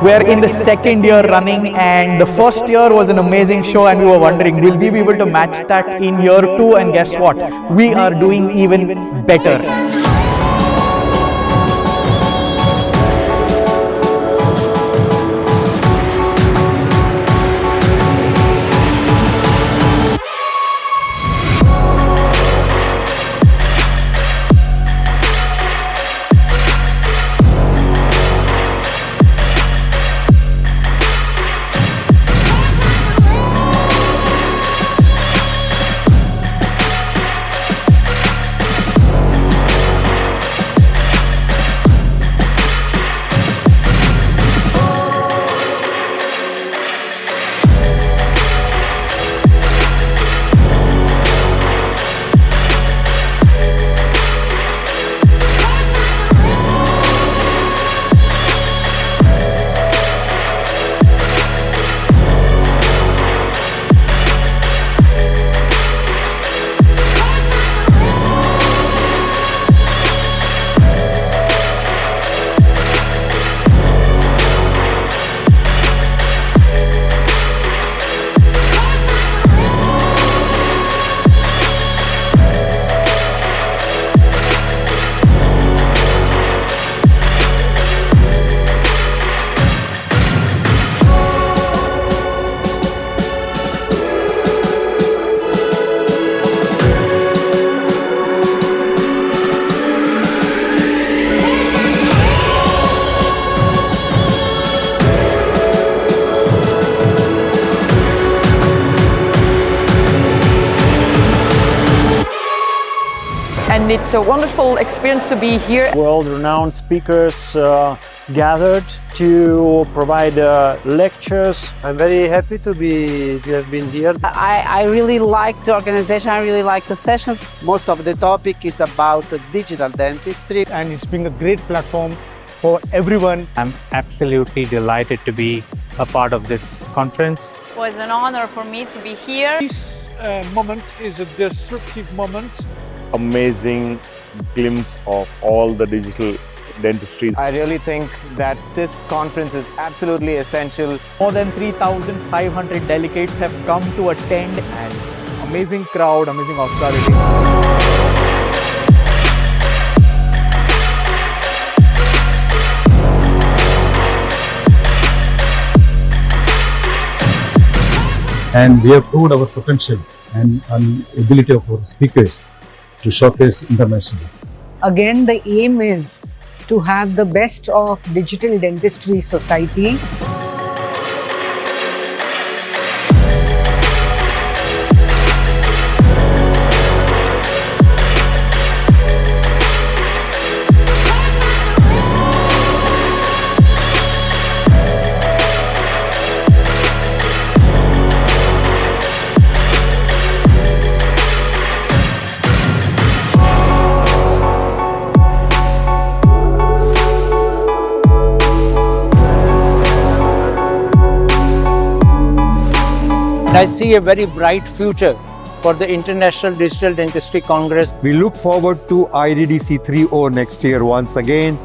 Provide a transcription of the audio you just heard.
We're in the second year running, and the first year was an amazing show, and we were wondering, will we be able to match that in year 2? And guess what? We are doing even better. And it's a wonderful experience to be here. World-renowned speakers gathered to provide lectures. I'm very happy to have been here. I really like the organization, I really like the session. Most of the topic is about digital dentistry. And it's been a great platform for everyone. I'm absolutely delighted to be a part of this conference. It was an honor for me to be here. This moment is a disruptive moment. Amazing glimpse of all the digital dentistry. I really think that this conference is absolutely essential. More than 3,500 delegates have come to attend, and Amazing crowd, amazing hospitality. And we have proved our potential and ability of our speakers to showcase internationally. Again, the aim is to have the best of digital dentistry society. I see a very bright future for the International Digital Dentistry Congress. We look forward to IDDC 3.0 next year once again.